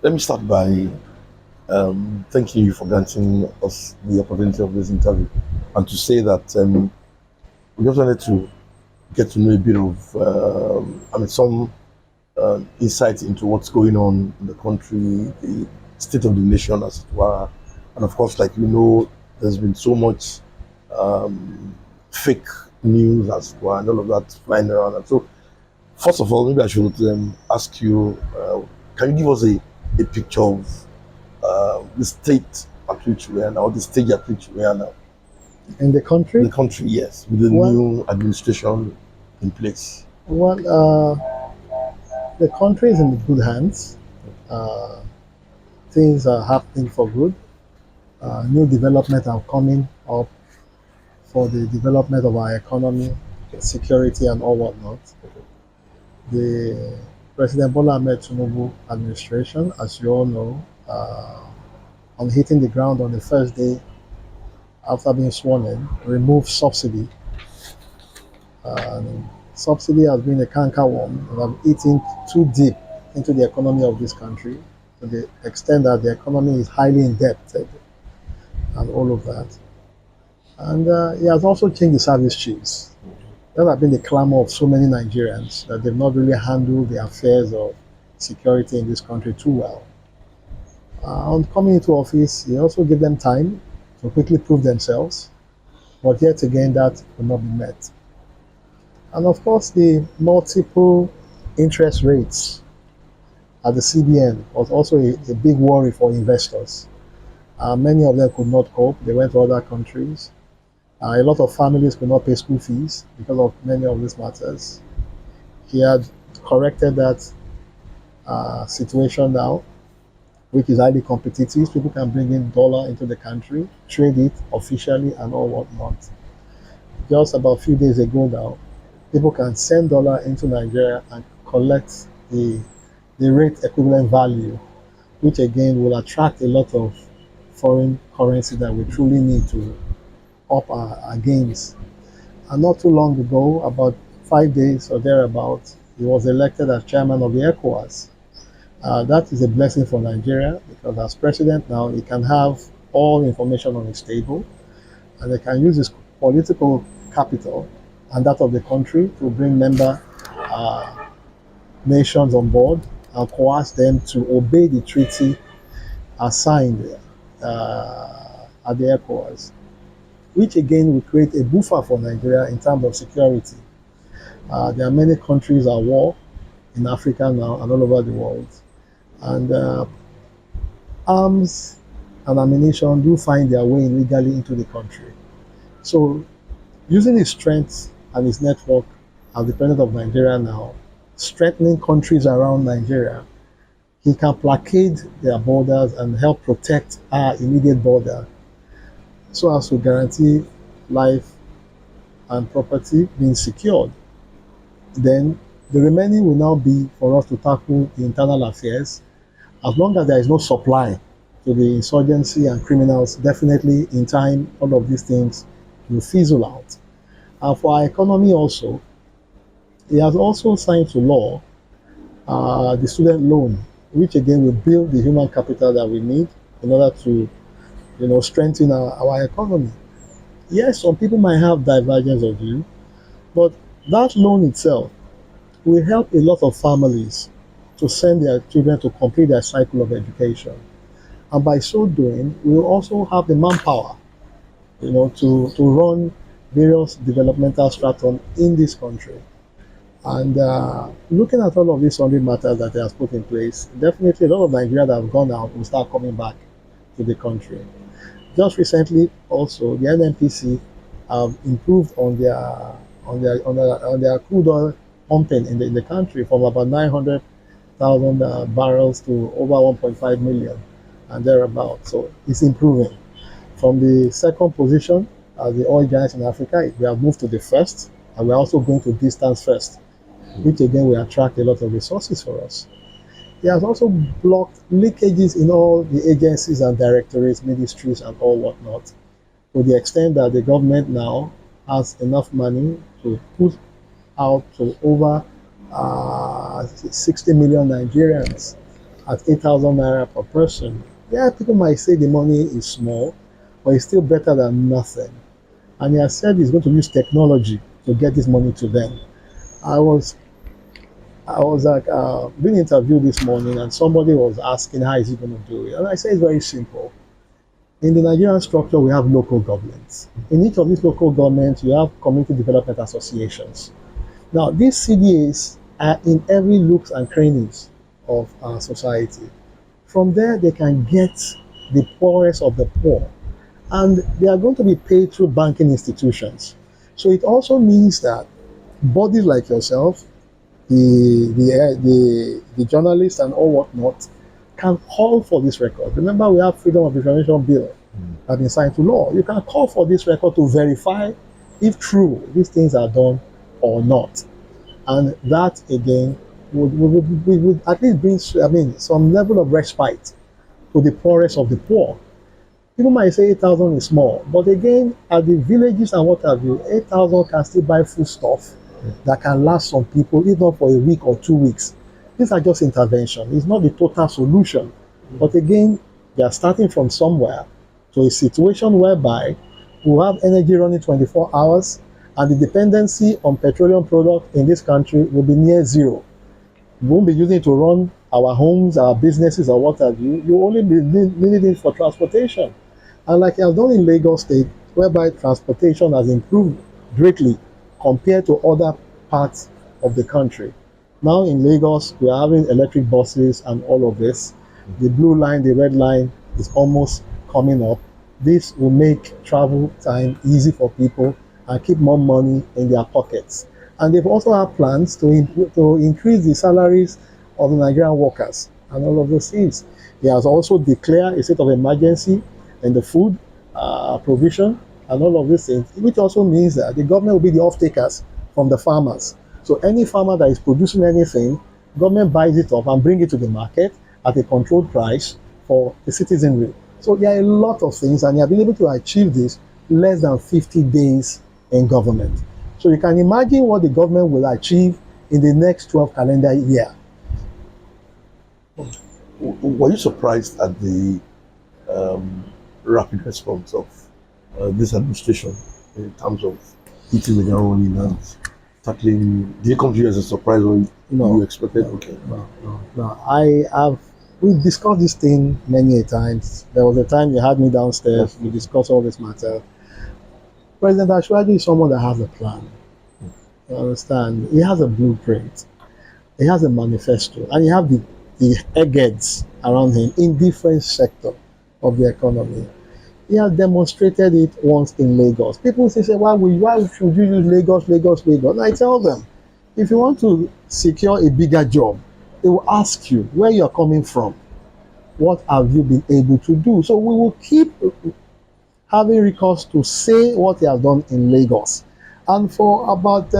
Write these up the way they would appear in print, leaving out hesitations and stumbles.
Let me start by thanking you for granting us the opportunity of this interview and to say that we just wanted to get to know a bit of, some insight into what's going on in the country, the state of the nation, as it were. And of course, like there's been so much fake news, as it were, and all of that flying around. And so, first of all, maybe I should ask you, can you give us a picture of the state at which we are now, the stage at which we are now? In the country? The country, yes, with the new administration in place. Well, the country is in good hands. Things are happening for good. New development are coming up for the development of our economy, security, and all whatnot. The President Bola Ahmed Tinubu administration, as you all know, on hitting the ground on the first day after being sworn in, removed subsidy. Subsidy has been a cankerworm and have eaten too deep into the economy of this country to the extent that the economy is highly indebted and all of that. And he has also changed the service chiefs. That has been the clamor of so many Nigerians that they've not really handled the affairs of security in this country too well. On coming into office, he also gave them time to quickly prove themselves, but yet again that will not be met. And of course, the multiple interest rates at the CBN was also a big worry for investors. Many of them could not cope. They went to other countries. A lot of families could not pay school fees because of many of these matters. He had corrected that situation now, which is highly competitive. People can bring in dollar into the country, trade it officially and all whatnot. Just about a few days ago now, people can send dollar into Nigeria and collect the rate equivalent value, which again will attract a lot of foreign currency that we truly need to up our gains. And not too long ago, about 5 days or thereabouts, he was elected as chairman of the ECOWAS. That is a blessing for Nigeria because as president now, he can have all information on his table and they can use his political capital and that of the country to bring member nations on board and coerce them to obey the treaty assigned at the ECOWAS, which again will create a buffer for Nigeria in terms of security. There are many countries at war in Africa now and all over the world. And arms and ammunition do find their way illegally into the country. So using his strength and his network as the president of Nigeria now, strengthening countries around Nigeria, he can blockade their borders and help protect our immediate border so as to guarantee life and property being secured. Then the remaining will now be for us to tackle the internal affairs. As long as there is no supply to the insurgency and criminals, definitely in time, all of these things will fizzle out. And for our economy also, he has also signed to law the student loan, which again will build the human capital that we need in order to strengthen our economy. Yes, some people might have divergence of view, but that loan itself will help a lot of families to send their children to complete their cycle of education. And by so doing, we will also have the manpower, to run various developmental stratum in this country. And looking at all of these sundry matters that he has put in place, definitely a lot of Nigerians that have gone out will start coming back to the country. Just recently, also, the NNPC have improved on their crude oil pumping in the country from about 900,000 barrels to over 1.5 million and thereabouts. So it's improving. From the second position as the oil giants in Africa, we have moved to the first, and we're also going to distance first, which again will attract a lot of resources for us. He has also blocked leakages in all the agencies and directorates, ministries, and all whatnot, to the extent that the government now has enough money to put out to over 60 million Nigerians at 8,000 naira per person. Yeah, people might say the money is small, but it's still better than nothing. And he has said he's going to use technology to get this money to them. I was I was like being interviewed this morning, and somebody was asking how is he going to do it, and I said it's very simple. In the Nigerian structure, we have local governments. In each of these local governments, you have community development associations. Now, these CDAs are in every nooks and crannies of our society. From there, they can get the poorest of the poor, and they are going to be paid through banking institutions. So it also means that bodies like yourself, the journalists and all whatnot, can call for this record. Remember, we have Freedom of Information Bill that been signed to law. You can call for this record to verify if true these things are done or not. And that again would at least bring, some level of respite to the poorest of the poor. People might say 8,000 is small, but again, at the villages and what have you, 8,000 can still buy food stuff that can last some people, if not for a week or 2 weeks. These are just intervention. It's not the total solution. But again, they are starting from somewhere to a situation whereby we have energy running 24 hours, and the dependency on petroleum products in this country will be near zero. We won't be using it to run our homes, our businesses, or what have you. You only be needing it for transportation. And like I've done in Lagos State, whereby transportation has improved greatly compared to other parts of the country. Now in Lagos, we are having electric buses and all of this. The blue line, the red line is almost coming up. This will make travel time easy for people and keep more money in their pockets. And they've also had plans to increase the salaries of the Nigerian workers and all of those things. He has also declared a state of emergency in the food provision and all of these things, which also means that the government will be the off-takers from the farmers. So any farmer that is producing anything, government buys it up and bring it to the market at a controlled price for the citizenry. So there are a lot of things, and they have been able to achieve this less than 50 days in government. So you can imagine what the government will achieve in the next 12 calendar year. Were you surprised at the rapid response of this administration in terms of hitting the ground running and tackling? Did it come to you as a surprise, or you expected? Okay. No. We've discussed this thing many a times. There was a time you had me downstairs. We discussed all this matter. President Ashwadi is someone that has a plan. You understand? He has a blueprint. He has a manifesto, and he has the eggheads around him in different sectors of the economy. He has demonstrated it once in Lagos. People say, why should you use Lagos? And I tell them, if you want to secure a bigger job, they will ask you where you're coming from. What have you been able to do? So we will keep having recourse to say what he has done in Lagos. And for about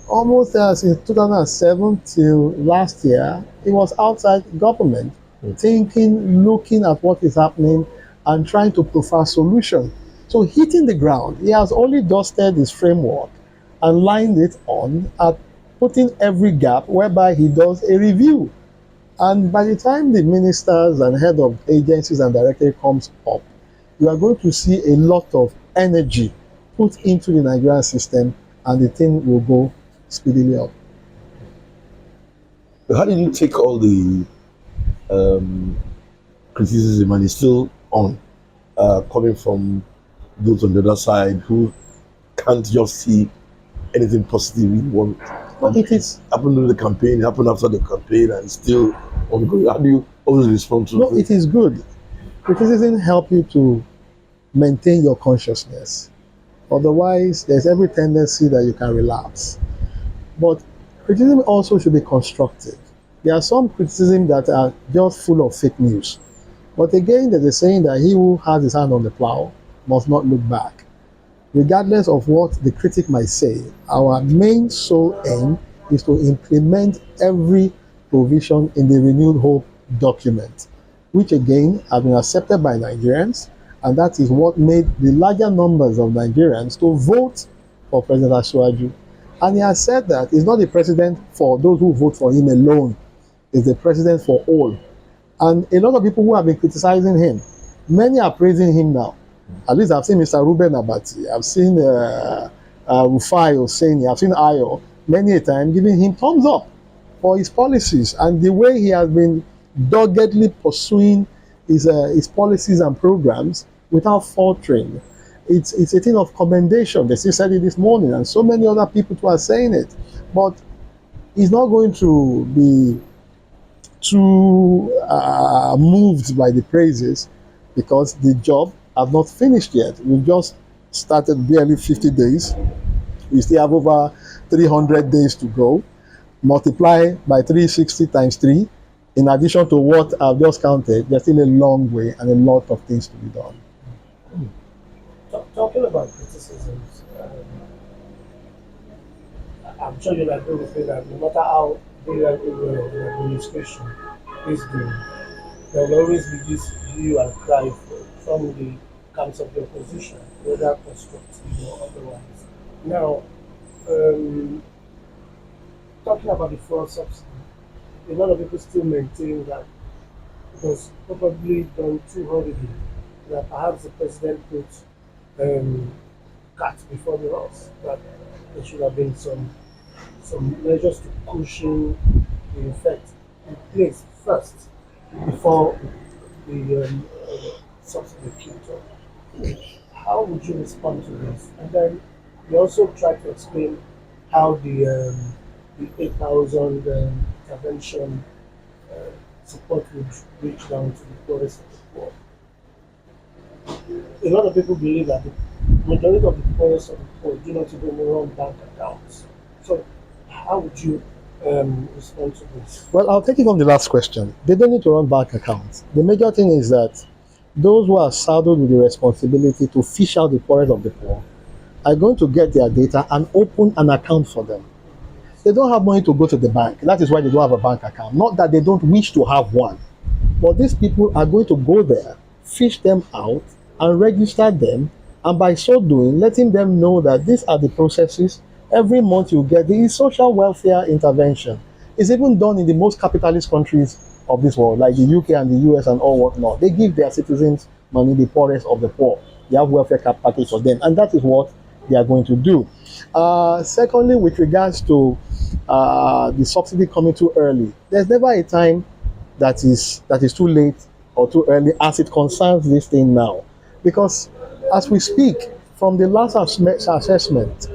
almost since 2007 till last year, he was outside government, thinking, looking at what is happening, and trying to provide solution. So hitting the ground, he has only dusted his framework and lined it on at putting every gap whereby he does a review. And by the time the ministers and head of agencies and directorate comes up, you are going to see a lot of energy put into the Nigerian system, and the thing will go speedily up. How did you take all the criticism, and it's still on, coming from those on the other side who can't just see anything positive in one? But it is happened during the campaign, happened after the campaign, and still ongoing. How do you always respond to? No, it is good. Criticism help you to maintain your consciousness. Otherwise, there's every tendency that you can relapse. But criticism also should be constructive. There are some criticism that are just full of fake news. But again, there's a saying that he who has his hand on the plow must not look back. Regardless of what the critic might say, our main sole aim is to implement every provision in the Renewed Hope document, which again have been accepted by Nigerians, and that is what made the larger numbers of Nigerians to vote for President Ashwaju. And he has said that he's not the president for those who vote for him alone. is the president for all. And a lot of people who have been criticizing him, many are praising him now. At least I've seen Mr. Ruben Abati, I've seen Rufai Hosseini, I've seen Ayo many a time giving him thumbs up for his policies and the way he has been doggedly pursuing his policies and programs without faltering. It's a thing of commendation. They still said it this morning, and so many other people too are saying it. But he's not going to be too moved by the praises because the job has not finished yet. We've just started barely 50 days. We still have over 300 days to go. Multiply by 360 times 3. In addition to what I've just counted, there's still a long way and a lot of things to be done. Talking about criticisms, I'm sure you'll agree with me that no matter how brilliant the administration is doing, there will always be this hue and cry from the camps of the opposition, whether constructive or otherwise. Now, talking about the fuel subsidy, a lot of people still maintain that it was probably done too hurriedly, that perhaps the president put cat before the horse, that there should have been some measures to cushion the effect in place first before the subsidy kicked off. How would you respond to this? And then you also try to explain how the 8,000 intervention support would reach down to the poorest of the poor. A lot of people believe that the majority of the poorest of the poor do not even run bank accounts. So, how would you respond to this? Well, I'll take it from the last question. They don't need to run bank accounts. The major thing is that those who are saddled with the responsibility to fish out the poorest of the poor are going to get their data and open an account for them. They don't have money to go to the bank. That is why they don't have a bank account. Not that they don't wish to have one. But these people are going to go there, fish them out, and register them, and by so doing, letting them know that these are the processes. Every month you get the social welfare intervention. It's even done in the most capitalist countries of this world, like the UK and the US and all whatnot. They give their citizens money, the poorest of the poor. They have welfare package for them, and that is what they are going to do. Secondly, with regards to the subsidy coming too early, there's never a time that is too late or too early as it concerns this thing now. Because as we speak, from the last assessment,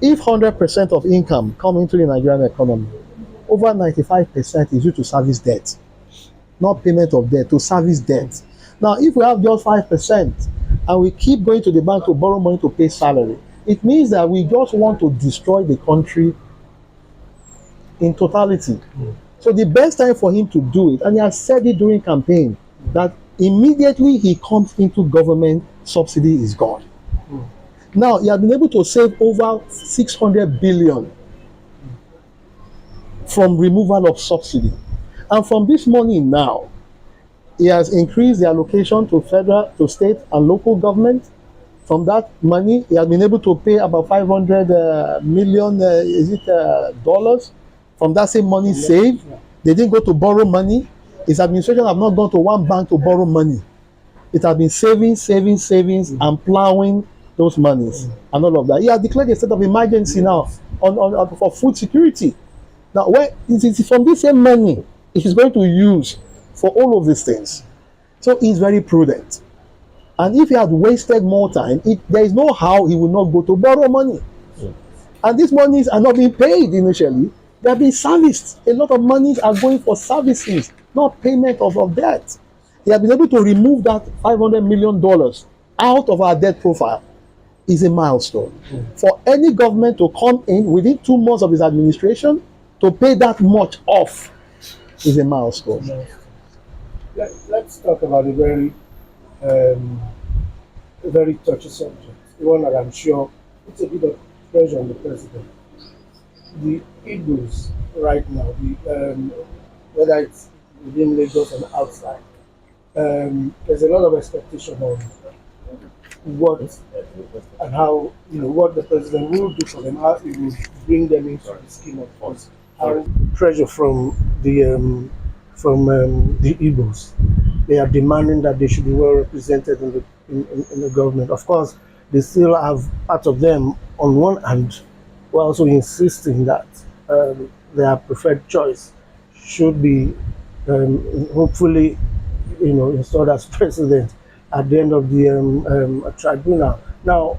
if 100% of income come into the Nigerian economy, over 95% is due to service debt, not payment of debt, to service debt. Now, if we have just 5% and we keep going to the bank to borrow money to pay salary, it means that we just want to destroy the country in totality. So the best time for him to do it, and he has said it during campaign, that immediately he comes into government, subsidy is gone. Now, he has been able to save over 600 billion from removal of subsidy. And from this money now, he has increased the allocation to federal, to state and local government. From that money, he has been able to pay about 500 million dollars from that same money saved. They didn't go to borrow money. His administration have not gone to one bank to borrow money. It has been savings, and plowing those monies and all of that. He has declared a state of emergency now on for food security. Now, where it is from this same money it is going to use for all of these things. So he's very prudent. And if he had wasted more time, there is no how he will not go to borrow money. And these monies are not being paid initially. They are being serviced. A lot of monies are going for services, not payment of debt. He has been able to remove that $500 million out of our debt profile. Is a milestone. For any government to come in within 2 months of his administration to pay that much off is a milestone. Let's talk about a very touchy subject, one that I'm sure puts a bit of pressure on the president. The Igbos right now, whether it's within Lagos and outside, there's a lot of expectation on what and how, what the president will do for them, how he will bring them into the scheme of things, how pressure from the Igbos. They are demanding that they should be well represented in the government. Of course, they still have part of them on one hand, while also insisting that their preferred choice should be hopefully, installed as president at the end of the tribunal. Now,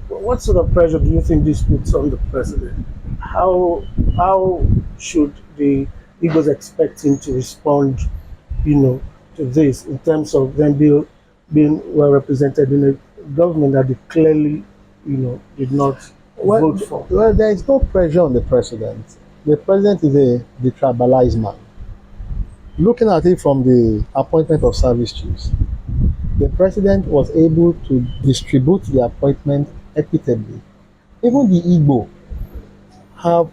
what sort of pressure do you think this puts on the president? How should the Igbos expect him to respond, to this in terms of them being well represented in a government that they clearly, did not Well, vote for? well, there is no pressure on the president. The president is a detribalized man. Looking at it from the appointment of service chiefs, the president was able to distribute the appointment equitably. Even the Igbo have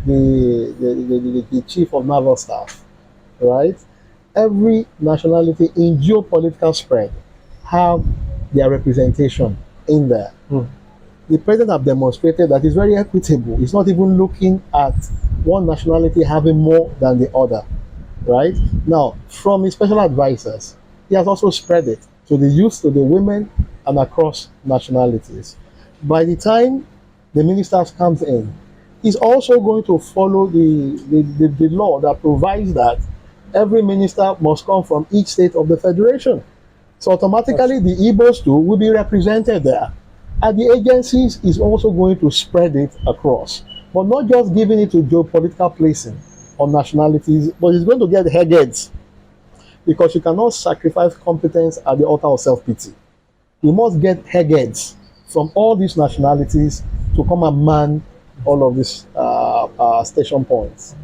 the chief of naval staff, right? Every nationality in geopolitical spread have their representation in there. Hmm. The president have demonstrated that it's very equitable. He's not even looking at one nationality having more than the other, right? Now, from his special advisors, he has also spread it to the youth, to the women, and across nationalities. By the time the ministers comes in, he's also going to follow the law that provides that every minister must come from each state of the federation. So automatically the Igbos too will be represented there. And the agencies is also going to spread it across. But not just giving it to geopolitical placing or nationalities, but it's going to get heads. Because you cannot sacrifice competence at the altar of self-pity. You must get heads from all these nationalities to come and man all of these station points.